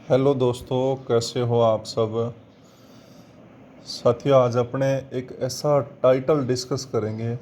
Hello दोस्तों, कैसे हो आप सब। साथियों, आज अपने एक ऐसा टाइटल डिस्कस करेंगे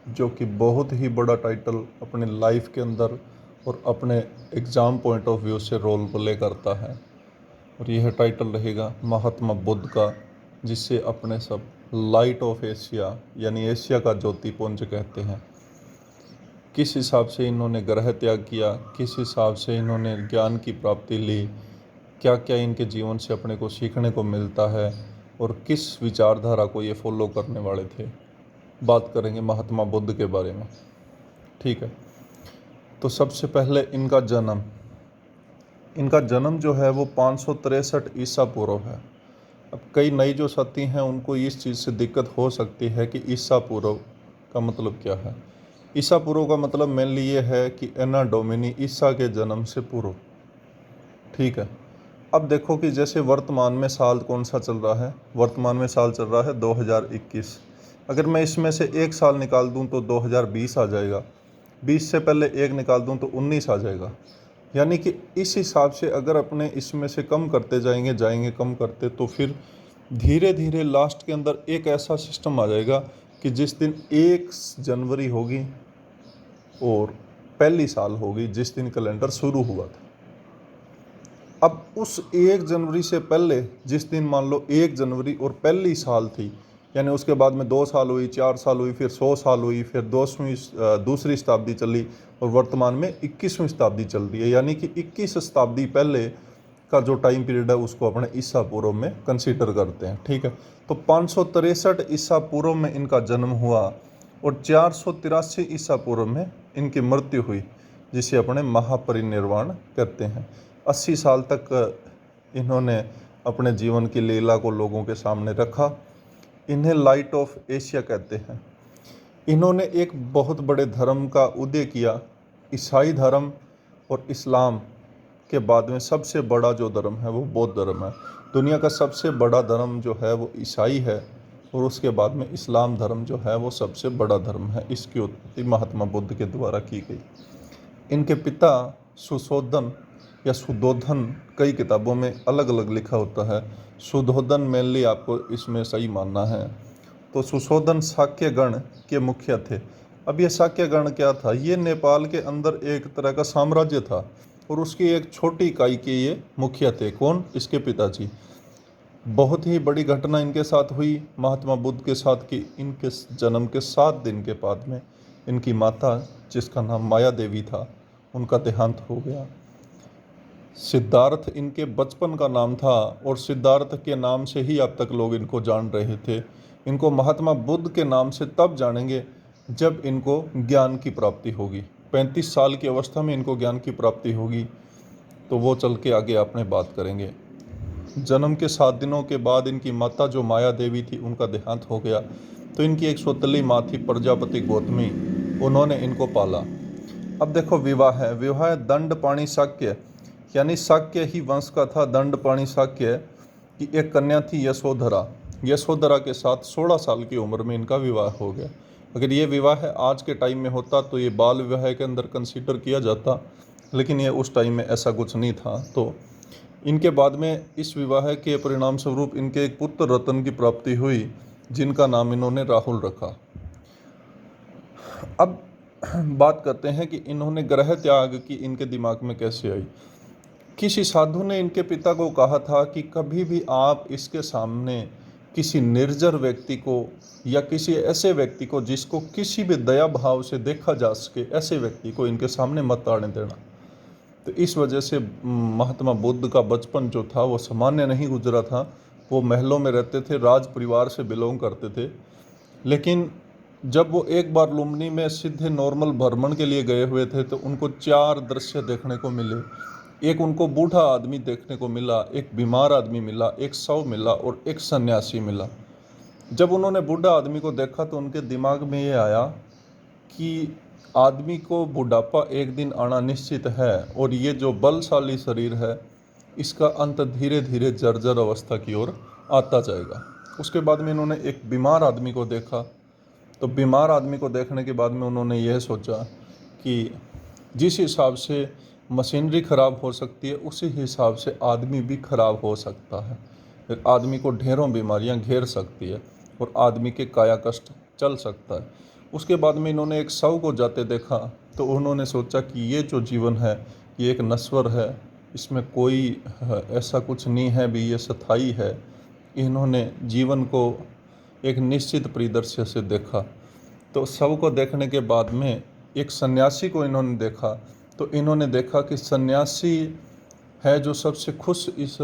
जो कि बहुत ही बड़ा टाइटल अपने लाइफ के अंदर और अपने एग्ज़ाम पॉइंट ऑफ व्यू से रोल प्ले करता है। और यह टाइटल रहेगा महात्मा बुद्ध का, जिसे अपने सब लाइट ऑफ एशिया यानी एशिया का ज्योतिपुंज कहते हैं। किस हिसाब से इन्होंने ग्रह त्याग किया, किस हिसाब से इन्होंने ज्ञान की प्राप्ति ली, क्या क्या इनके जीवन से अपने को सीखने को मिलता है और किस विचारधारा को ये फॉलो करने वाले थे। बात करेंगे महात्मा बुद्ध के बारे में। ठीक है, तो सबसे पहले इनका जन्म जो है वो 563 ईसा पूर्व है। अब कई नई जो साथी हैं उनको इस चीज़ से दिक्कत हो सकती है कि ईसा पूर्व का मतलब क्या है। ईसा पूर्व का मतलब मेनली ये है कि एना डोमिनी, ईसा के जन्म से पूर्व। ठीक है, अब देखो कि जैसे वर्तमान में साल कौन सा चल रहा है। वर्तमान में साल चल रहा है 2021। अगर मैं इसमें से एक साल निकाल दूं तो 2020 आ जाएगा। 20 से पहले एक निकाल दूं तो 19 आ जाएगा। यानी कि इस हिसाब से अगर अपने इसमें से कम करते जाएंगे कम करते, तो फिर धीरे धीरे लास्ट के अंदर एक ऐसा सिस्टम आ जाएगा कि जिस दिन 1 जनवरी होगी और पहली साल होगी जिस दिन कैलेंडर शुरू हुआ था। अब उस 1 जनवरी से पहले जिस दिन मान लो 1 जनवरी और पहली साल थी, यानी उसके बाद में 2 साल हुई, 4 साल हुई, फिर 100 साल हुई, फिर दूसरी शताब्दी चली और वर्तमान में 21वीं शताब्दी चल रही है। यानी कि 21 शताब्दी पहले का जो टाइम पीरियड है उसको अपने ईसा पूर्व में कंसीडर करते हैं। ठीक है, तो 563 ईसा पूर्व में इनका जन्म हुआ और 483 ईसा पूर्व में इनकी मृत्यु हुई, जिसे अपने महापरिनिर्वाण कहते हैं। 80 साल तक इन्होंने अपने जीवन की लीला को लोगों के सामने रखा। इन्हें लाइट ऑफ एशिया कहते हैं। इन्होंने एक बहुत बड़े धर्म का उदय किया। ईसाई धर्म और इस्लाम के बाद में सबसे बड़ा जो धर्म है वो बौद्ध धर्म है। दुनिया का सबसे बड़ा धर्म जो है वो ईसाई है और उसके बाद में इस्लाम धर्म जो है वो सबसे बड़ा धर्म है। इसकी उत्पत्ति महात्मा बुद्ध के द्वारा की गई। इनके पिता सुशोधन या सुधोधन, कई किताबों में अलग अलग लिखा होता है। सुधोधन मेनली आपको इसमें सही मानना है। तो सुशोधन शाक्य गण के मुखिया थे। अब ये शाक्य गण क्या था? ये नेपाल के अंदर एक तरह का साम्राज्य था और उसकी एक छोटी इकाई के ये मुखिया थे। कौन? इसके पिताजी। बहुत ही बड़ी घटना इनके साथ हुई महात्मा बुद्ध के साथ कि इनके जन्म के 7 दिन के बाद में इनकी माता, जिसका नाम माया देवी था, उनका देहांत हो गया। सिद्धार्थ इनके बचपन का नाम था और सिद्धार्थ के नाम से ही अब तक लोग इनको जान रहे थे। इनको महात्मा बुद्ध के नाम से तब जानेंगे जब इनको ज्ञान की प्राप्ति होगी। 35 साल की अवस्था में इनको ज्ञान की प्राप्ति होगी, तो वो चल के आगे आपने बात करेंगे। जन्म के 7 दिनों के बाद इनकी माता जो माया देवी थी उनका देहांत हो गया, तो इनकी एक सौतेली माँ थी प्रजापति गौतमी, उन्होंने इनको पाला। अब देखो, विवाह है। विवाह दंडपाणि शाक्य, यानी शाक्य ही वंश का था दंडपाणि शाक्य की एक कन्या थी यशोधरा। यशोधरा के साथ 16 साल की उम्र में इनका विवाह हो गया। अगर ये विवाह आज के टाइम में होता तो ये बाल विवाह के अंदर कंसीडर किया जाता, लेकिन ये उस टाइम में ऐसा कुछ नहीं था। तो इनके बाद में इस विवाह के परिणाम स्वरूप इनके एक पुत्र रतन की प्राप्ति हुई, जिनका नाम इन्होंने राहुल रखा। अब बात करते हैं कि इन्होंने ग्रह त्याग की इनके दिमाग में कैसे आई। किसी साधु ने इनके पिता को कहा था कि कभी भी आप इसके सामने किसी निर्जर व्यक्ति को या किसी ऐसे व्यक्ति को जिसको किसी भी दया भाव से देखा जा सके, ऐसे व्यक्ति को इनके सामने मत आने देना। तो इस वजह से महात्मा बुद्ध का बचपन जो था वो सामान्य नहीं गुजरा था। वो महलों में रहते थे, राज परिवार से बिलोंग करते थे। लेकिन जब वो एक बार लुम्बिनी में सीधे नॉर्मल भ्रमण के लिए गए हुए थे तो उनको 4 दृश्य देखने को मिले। एक उनको बूढ़ा आदमी देखने को मिला, एक बीमार आदमी मिला, एक शव मिला और एक सन्यासी मिला। जब उन्होंने बूढ़ा आदमी को देखा तो उनके दिमाग में ये आया कि आदमी को बुढ़ापा एक दिन आना निश्चित है और ये जो बलशाली शरीर है इसका अंत धीरे धीरे जर्जर अवस्था की ओर आता जाएगा। उसके बाद में इन्होंने एक बीमार आदमी को देखा। तो बीमार आदमी को देखने के बाद में उन्होंने यह सोचा कि जिस हिसाब से मशीनरी खराब हो सकती है, उसी हिसाब से आदमी भी खराब हो सकता है। फिर आदमी को ढेरों बीमारियां घेर सकती है और आदमी के काया कष्ट चल सकता है। उसके बाद में इन्होंने एक शव को जाते देखा तो उन्होंने सोचा कि ये जो जीवन है ये एक नश्वर है, इसमें कोई ऐसा कुछ नहीं है भी, ये स्थायी है। इन्होंने जीवन को एक निश्चित परिदृश्य से देखा। तो शव को देखने के बाद में एक सन्यासी को इन्होंने देखा, तो इन्होंने देखा कि सन्यासी है जो सबसे खुश इस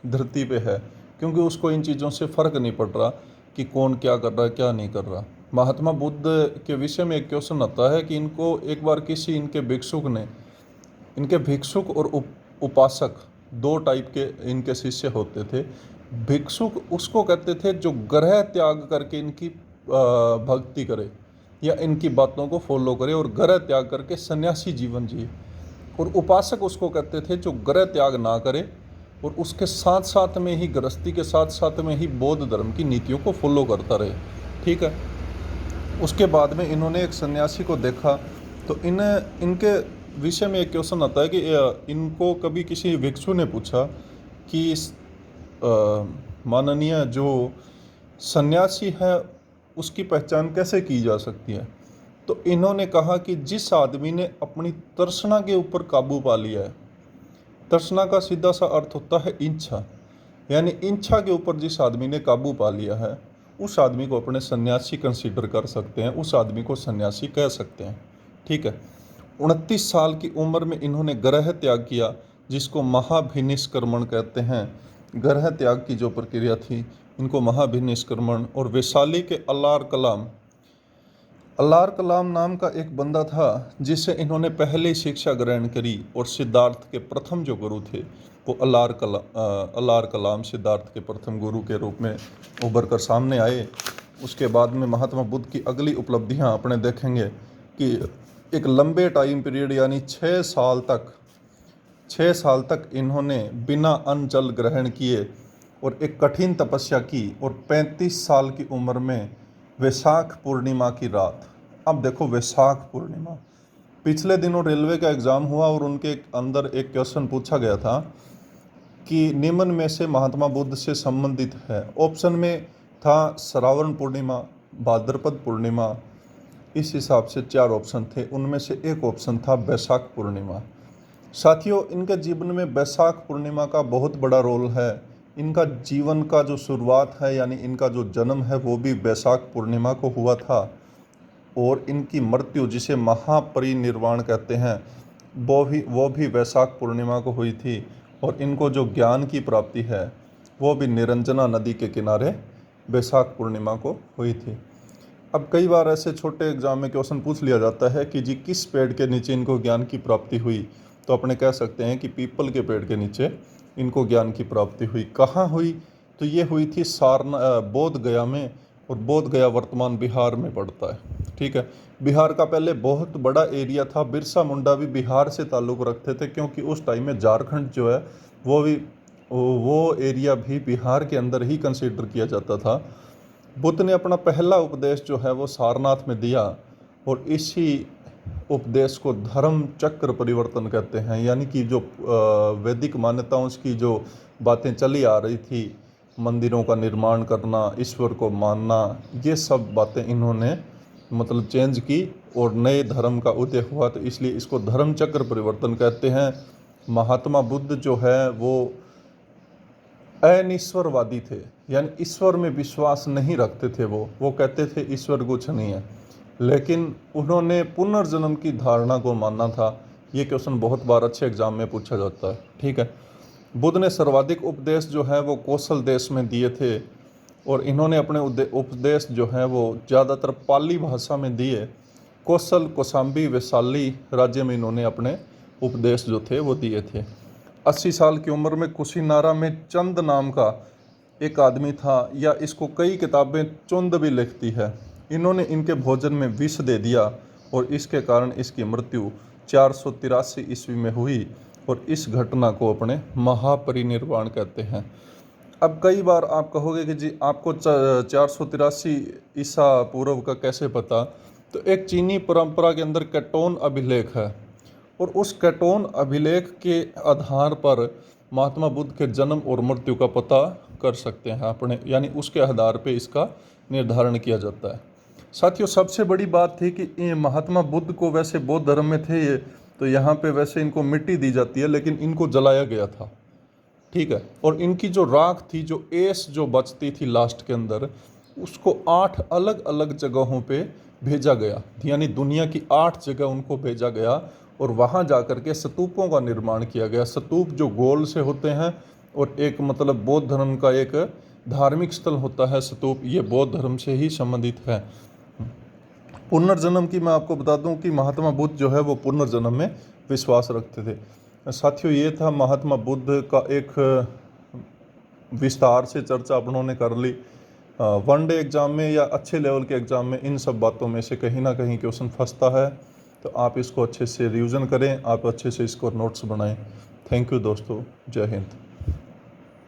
धरती पे है, क्योंकि उसको इन चीज़ों से फ़र्क नहीं पड़ रहा कि कौन क्या कर रहा है क्या नहीं कर रहा। महात्मा बुद्ध के विषय में एक क्वेश्चन आता है कि इनको एक बार किसी इनके भिक्षुक ने, इनके भिक्षुक और उपासक दो टाइप के इनके शिष्य होते थे। भिक्षुक उसको कहते थे जो ग्रह त्याग करके इनकी भक्ति करे या इनकी बातों को फॉलो करे और ग्रह त्याग करके सन्यासी जीवन जिए। और उपासक उसको कहते थे जो ग्रह त्याग ना करे और उसके साथ साथ में ही, गृहस्थी के साथ साथ में ही बौद्ध धर्म की नीतियों को फॉलो करता रहे। ठीक है। उसके बाद में इन्होंने एक सन्यासी को देखा तो इनके विषय में एक क्वेश्चन आता है कि इनको कभी किसी भिक्षु ने पूछा कि माननीय जो सन्यासी है उसकी पहचान कैसे की जा सकती है। तो इन्होंने कहा कि जिस आदमी ने अपनी तृष्णा के ऊपर काबू पा लिया है, तृष्णा का सीधा सा अर्थ होता है इच्छा, यानी इच्छा के ऊपर जिस आदमी ने काबू पा लिया है उस आदमी को अपने सन्यासी कंसीडर कर सकते हैं, उस आदमी को सन्यासी कह सकते हैं। ठीक है। 29 साल की उम्र में इन्होंने ग्रह त्याग किया, जिसको महाभिनिष्क्रमण कहते हैं। ग्रह त्याग की जो प्रक्रिया थी इनको महाभिनिष्क्रमण। और वैशाली के अल्लार कलाम नाम का एक बंदा था जिससे इन्होंने पहले शिक्षा ग्रहण करी, और सिद्धार्थ के प्रथम जो गुरु थे वो अल्लार कलाम सिद्धार्थ के प्रथम गुरु के रूप में उभर कर सामने आए। उसके बाद में महात्मा बुद्ध की अगली उपलब्धियां अपने देखेंगे कि एक लंबे टाइम पीरियड यानी 6 साल तक इन्होंने बिना अन्न जल ग्रहण किए और एक कठिन तपस्या की, और 35 साल की उम्र में वैशाख पूर्णिमा की रात, अब देखो वैशाख पूर्णिमा, पिछले दिनों रेलवे का एग्ज़ाम हुआ और उनके अंदर एक क्वेश्चन पूछा गया था कि निम्न में से महात्मा बुद्ध से संबंधित है। ऑप्शन में था श्रावण पूर्णिमा, भाद्रपद पूर्णिमा, इस हिसाब से 4 ऑप्शन थे, उनमें से एक ऑप्शन था वैशाख पूर्णिमा। साथियों, इनके जीवन में वैशाख पूर्णिमा का बहुत बड़ा रोल है। इनका जीवन का जो शुरुआत है यानी इनका जो जन्म है वो भी वैशाख पूर्णिमा को हुआ था, और इनकी मृत्यु जिसे महापरिनिर्वाण कहते हैं वो भी वैशाख पूर्णिमा को हुई थी। और इनको जो ज्ञान की प्राप्ति है वो भी निरंजना नदी के किनारे वैशाख पूर्णिमा को हुई थी। अब कई बार ऐसे छोटे एग्जाम में क्वेश्चन पूछ लिया जाता है कि जी किस पेड़ के नीचे इनको ज्ञान की प्राप्ति हुई, तो अपने कह सकते हैं कि पीपल के पेड़ के नीचे इनको ज्ञान की प्राप्ति हुई। कहाँ हुई, तो ये हुई थी बोध गया में, और बोध गया वर्तमान बिहार में पड़ता है। ठीक है। बिहार का पहले बहुत बड़ा एरिया था, बिरसा मुंडा भी बिहार से ताल्लुक़ रखते थे, क्योंकि उस टाइम में झारखंड जो है वो एरिया भी बिहार के अंदर ही कंसीडर किया जाता था। बुद्ध ने अपना पहला उपदेश जो है वो सारनाथ में दिया, और इसी उपदेश को धर्म चक्र परिवर्तन कहते हैं। यानी कि जो वैदिक मान्यताओं की जो बातें चली आ रही थी, मंदिरों का निर्माण करना, ईश्वर को मानना, ये सब बातें इन्होंने मतलब चेंज की और नए धर्म का उदय हुआ, तो इसलिए इसको धर्म चक्र परिवर्तन कहते हैं। महात्मा बुद्ध जो है वो अनिश्वरवादी थे, यानी ईश्वर में विश्वास नहीं रखते थे। वो कहते थे ईश्वर कुछ नहीं है, लेकिन उन्होंने पुनर्जन्म की धारणा को माना था। ये क्वेश्चन बहुत बार अच्छे एग्जाम में पूछा जाता है। ठीक है। बुद्ध ने सर्वाधिक उपदेश जो है वो कौशल देश में दिए थे, और इन्होंने अपने उपदेश जो है वो ज़्यादातर पाली भाषा में दिए। कौशल, कौशाम्बी, वैशाली राज्य में इन्होंने अपने उपदेश जो थे वो दिए थे। 80 साल की उम्र में कुशीनारा में चंद नाम का एक आदमी था, या इसको कई किताबें चुंद भी लिखती है। इन्होंने इनके भोजन में विष दे दिया, और इसके कारण इसकी मृत्यु 483 ईस्वी में हुई, और इस घटना को अपने महापरिनिर्वाण कहते हैं। अब कई बार आप कहोगे कि जी आपको 483 ईसा पूर्व का कैसे पता, तो एक चीनी परंपरा के अंदर कैटोन अभिलेख है, और उस केटोन अभिलेख के आधार पर महात्मा बुद्ध के जन्म और मृत्यु का पता कर सकते हैं अपने, यानी उसके आधार पे इसका निर्धारण किया जाता है। साथियों, सबसे बड़ी बात थी कि ये महात्मा बुद्ध को, वैसे बौद्ध धर्म में थे ये, तो यहाँ पे वैसे इनको मिट्टी दी जाती है, लेकिन इनको जलाया गया था, ठीक है। और इनकी जो राख थी, जो एस जो बचती थी लास्ट के अंदर, उसको 8 अलग अलग जगहों पे भेजा गया, यानी दुनिया की 8 जगह उनको भेजा गया और वहाँ जा कर के स्तूपों का निर्माण किया गया। स्तूप जो गोल से होते हैं और एक मतलब बौद्ध धर्म का एक धार्मिक स्थल होता है स्तूप, ये बौद्ध धर्म से ही संबंधित है। पुनर्जन्म की मैं आपको बता दूं कि महात्मा बुद्ध जो है वो पुनर्जन्म में विश्वास रखते थे। साथियों, ये था महात्मा बुद्ध का एक विस्तार से चर्चा आप लोगों ने कर ली। वन डे एग्ज़ाम में या अच्छे लेवल के एग्ज़ाम में इन सब बातों में से कहीं ना कहीं क्वेश्चन फंसता है, तो आप इसको अच्छे से रिवीजन करें, आप अच्छे से इसको नोट्स बनाएं। थैंक यू दोस्तों, जय हिंद।